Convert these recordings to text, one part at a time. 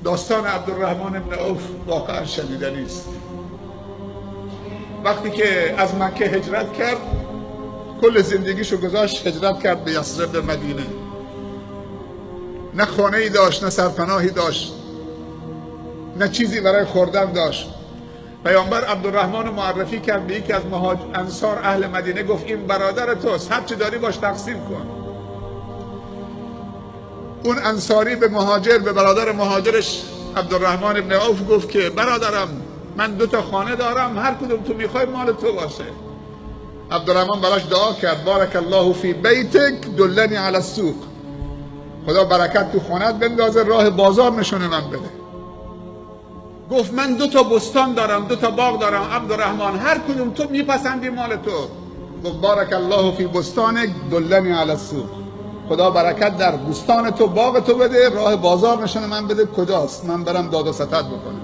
داستان عبدالرحمن بن عوف واقعا شنیدنی است. وقتی که از مکه هجرت کرد، کل زندگیشو گذاشت هجرت کرد به یثرب، به مدینه. نه خانه‌ای داشت، نه سرپناهی داشت، نه چیزی برای خوردن داشت. پیامبر عبدالرحمن معرفی کرد به یکی از انصار اهل مدینه، گفت این برادر توست، هر چی داری باش تقسیم کن. اون انصاری به مهاجر، به برادر مهاجرش عبدالرحمن بن عوف گفت که برادرم، من 2 تا خانه دارم، هر کدوم تو میخوای مال تو باشه. عبدالرحمن براش دعا کرد، بارک الله فی بیتک دلنی علی السوق، خدا برکت تو خونت بندازه، راه بازار نشونه من بده. گفت من 2 تا بستان دارم، 2 تا باغ دارم عبدالرحمن، هر کدوم تو میپسندی مال تو. گفت بارک الله فی بستانک دلنی علی السوق، خدا برکت در بستان تو، باغ تو بده، راه بازار نشونه من بده کجاست، من برم داد و ستد بکنم.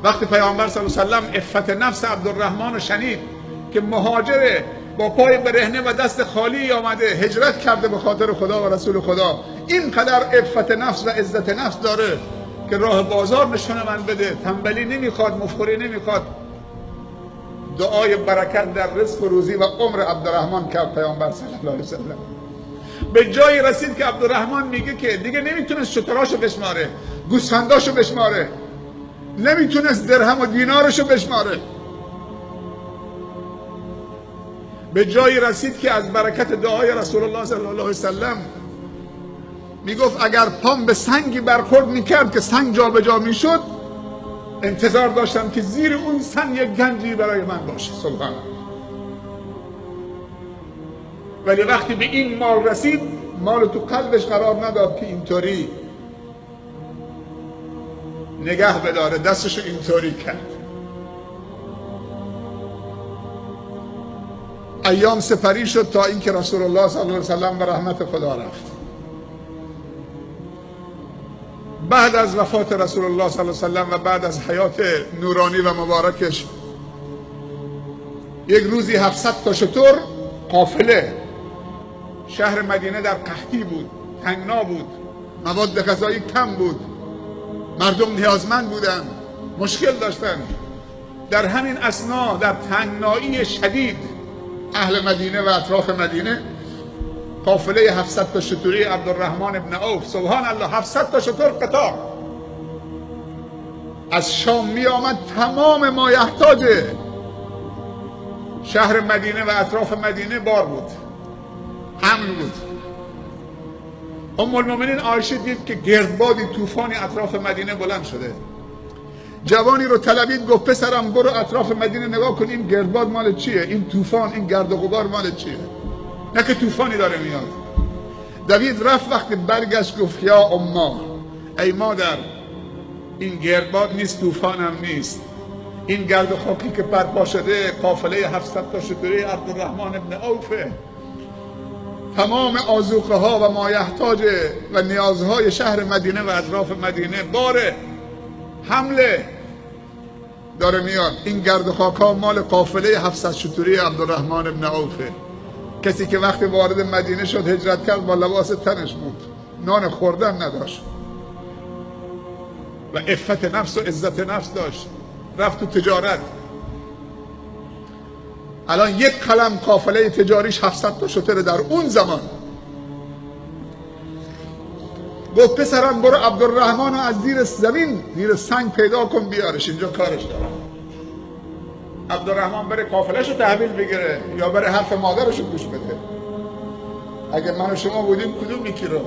وقتی پیامبر صلی الله علیه و سلم عفت نفس عبدالرحمن رو شنید که مهاجر با پای برهنه و دست خالی آمده هجرت کرده به خاطر خدا و رسول خدا، اینقدر عفت نفس و عزت نفس داره که راه بازار نشونه من بده، تنبلی نمیخواد، مفخوری نمیخواد، دعای برکت در رزق و روزی و عمر عبدالرحمن کرد پیامبر صلی الله علیه و سلم. به جایی رسید که عبدالرحمن میگه که دیگه نمیتونست شتراشو بشماره، گوسفنداشو بشماره، نمیتونست درهم و دینارشو بشماره. به جایی رسید که از برکت دعای رسول الله صلی الله علیه و سلم میگفت اگر پام به سنگی برخورد میکرد که سنگ جا به جا میشد، انتظار داشتم که زیر اون سنگ یک گنجی برای من باشه. سبحان الله. ولی وقتی به این مال رسید، مال تو قلبش قرار نداد که اینطوری نگه بداره، دستشو اینطوری کرد. ایام سپری شد تا اینکه رسول الله صلی الله علیه و سلم به رحمت خدا رفت. بعد از وفات رسول الله صلی الله علیه و سلم و بعد از حیات نورانی و مبارکش، یک روزی 700 تا شتر قافله، شهر مدینه در قحطی بود، تنگنا بود، مواد غذایی کم بود، مردم نیازمند بودن، مشکل داشتن. در همین اثنا، در تنگنایی شدید اهل مدینه و اطراف مدینه، قافله 700 تا شتری عبدالرحمن بن عوف، سبحان الله، 700 تا شتر قطار از شام می آمد، تمام مایحتاج شهر مدینه و اطراف مدینه بار بود، حمل بود. ام المؤمنین عایشه دید که گردبادی، طوفانی اطراف مدینه بلند شده. جوانی رو طلبید، گفت پسرم برو اطراف مدینه نگاه کن، این گردباد مال چیه؟ این طوفان، این گرد و غبار مال چیه؟ نه که طوفانی داره میاد. دوید رفت، وقتی برگشت گفت یا اما، ای مادر، این گردباد نیست، طوفان هم نیست، این گرد و خاکی که برپا شده قافله 700 تا شتری عبدالرحمن بن عوفه. تمام آذوقه ها و مایحتاج و نیازهای شهر مدینه و اطراف مدینه بار حمله داره میاد. این گرد و خاک ها مال قافله 700 شتری عبدالرحمن بن عوفه. کسی که وقتی وارد مدینه شد هجرت کرد با لباس تنش بود، نان خوردن نداشت و عفت نفس و عزت نفس داشت، رفت تو تجارت. الان یک قلم قافله تجاریش 700 تا شتر در اون زمان. گفت پسرم برو عبدالرحمن رو از زیر زمین، زیر سنگ پیدا کن بیارش، اینجا کارش دارم. عبدالرحمن بره قافله‌شو تحویل بگیره یا بره حرف مادرشو گوش بده؟ اگه من و شما بودیم کدوم یکی رو؟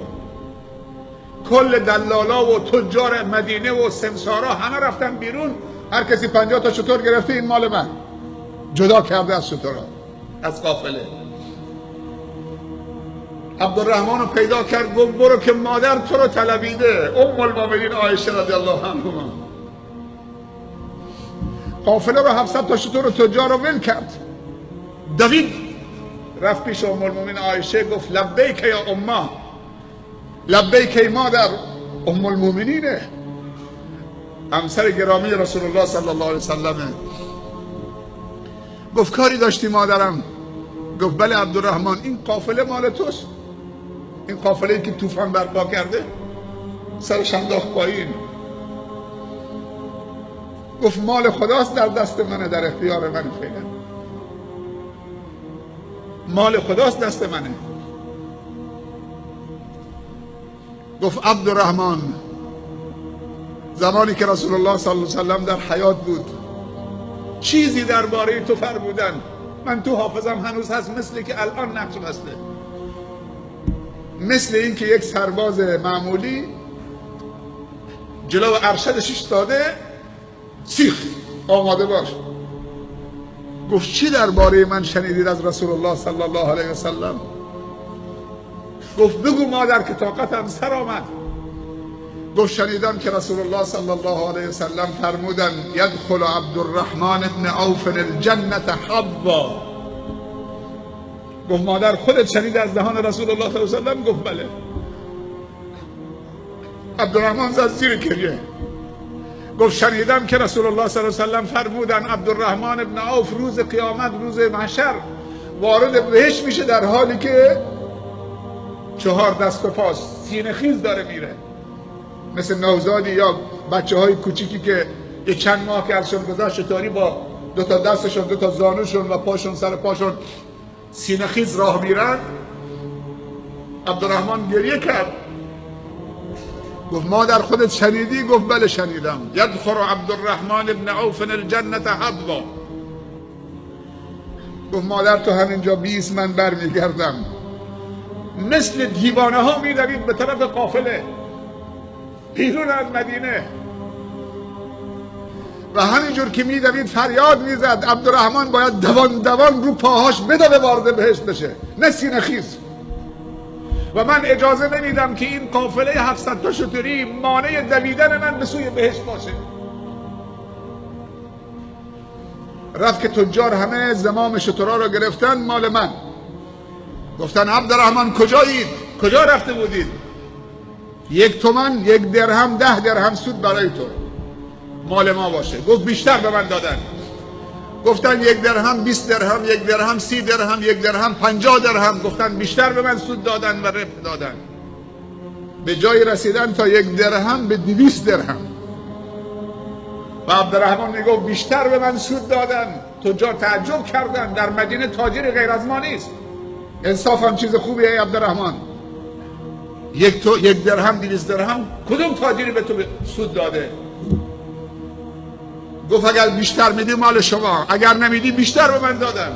کل دلالا و تجار مدینه و سمسارا همه رفتن بیرون، هر کسی 50 تا شتر گرفته، این مال من، جدا کرده از شترها، از قافله. عبدالرحمن رو پیدا کرد، گفت برو که مادر تو رو طلبیده. ام المؤمنین عایشه رضی الله عنها قافله رو 700 تا شتر رو تجار رو ول کرد، دوید رفت پیش ام المؤمنین عایشه، گفت لبیک یا امه، لبیک ای مادر. ام المؤمنینه، همسر گرامی رسول الله صلی الله علیه وسلم. گفت کاری داشتی مادرم؟ گفت بله عبدالرحمن، این قافله مال توست، این قافله که طوفان برپا کرده. سرش انداخت پایین. گفت مال خداست در دست منه، در اختیار منه، فعلا مال خداست دست منه. گفت عبدالرحمن زمانی که رسول الله صلی الله علیه و سلم در حیات بود چیزی درباره تو فرمودن، من تو حافظم هنوز هست، مثل که الان نقش بسته، مثل این که یک سرباز معمولی جلو ارشدش ایستاده، سیخ آماده باش. گفت چی درباره من شنیدید از رسول الله صلی الله علیه و سلم؟ گفت بگو مادر که طاقتم سر آمد. گفت شنیدم که رسول الله صلی الله علیه و سلم فرمودن یدخل عبدالرحمن ابن عوف الجنة حبا. گفت مادر خودت شنید از دهان رسول الله صلی الله علیه و سلم؟ گفت بله. عبدالرحمن زد زیر گریه. گفت شنیدم که رسول الله صلی الله علیه و سلم فرمودن عبدالرحمن ابن عوف روز قیامت، روز محشر، وارد بهشت میشه در حالی که 4 دست و پاست، سینه خیز داره میره، مثل نوزادی یا بچه های کوچیکی که یه چند ماه که ازشون گذشت چطوری با 2 تا دستشون، 2 تا زانوشون و پاشون، سر پاشون سینه خیز راه میرن. عبدالرحمن گریه کرد. گفت مادر خودت شنیدی؟ گفت بله شنیدم. یدخل عبدالرحمن ابن عوف الجنة حبا. گفت مادر تو همینجا 20 من برمیگردم. مثل دیوانه ها میدوید به طرف قافله بیرون از مدینه و همینجور که میدوید فریاد میزد عبدالرحمن باید دوان دوان رو پاهاش بدوه وارد بهشت بشه، نه سینه خیز. و من اجازه نمیدم که این قافله 700 تا شتری مانع دویدن من به سوی بهشت باشه. رفت که تجار همه زمام شترها رو گرفتن، مال من. گفتن عبدالرحمن کجایید؟ کجا رفته بودید؟ 1 تومن، 1 درهم، 10 درهم سود برای تو، مال ما باشه. گفت بیشتر به من دادن. گفتن 1 درهم 20 درهم، 1 درهم 30 درهم، 1 درهم 50 درهم. گفتن بیشتر به من سود دادن و ربح دادن. به جای رسیدن تا 1 درهم به 200 درهم. و عبدالرحمن میگفت بیشتر به من سود دادن. تجار تعجب کردن، در مدینه تاجری غیر از ما نیست. انصاف هم چیز خوبیه ای عبدالرحمن. 1 درهم 200 درهم کدوم تاجری به تو سود داده؟ گفت اگر بیشتر میدی مال شما، اگر نمیدی بیشتر به من دادن.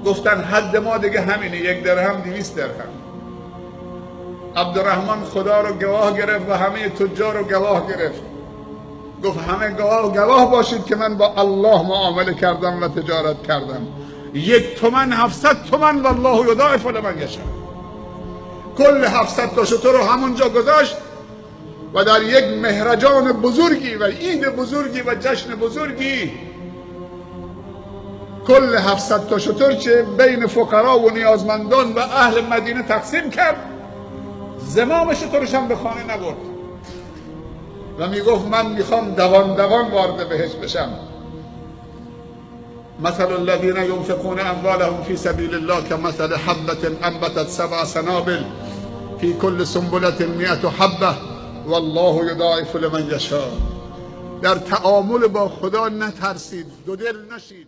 گفتن حد ما دیگه همینه، 1 درهم 200 درهم. عبدالرحمن خدا رو گواه گرفت و همه تجار رو گواه گرفت. گفت همه گواه باشید که من با الله معامله کردم و تجارت کردم. 1 تومن 700 تومن والله یضاعف لمن یشاء. کل 700 تا شتر رو همونجا گذاشت و در یک مهرجان بزرگی و عید بزرگی و جشن بزرگی کل 700 تا شتر چه بین فقرا و نیازمندان و اهل مدینه تقسیم کرد. زمام شترش هم به خانه نبرد و میگفت من میخوام دوان دوان وارد بهشت بشم. مثل الذين ينفقون اموالهم في سبيل الله كمثل حبة انبتت 7 سنابل في كل سنبلة 100 حبة والله یضاعف لمن یشاء. در تعامل با خدا نترسید، دو دل نشید.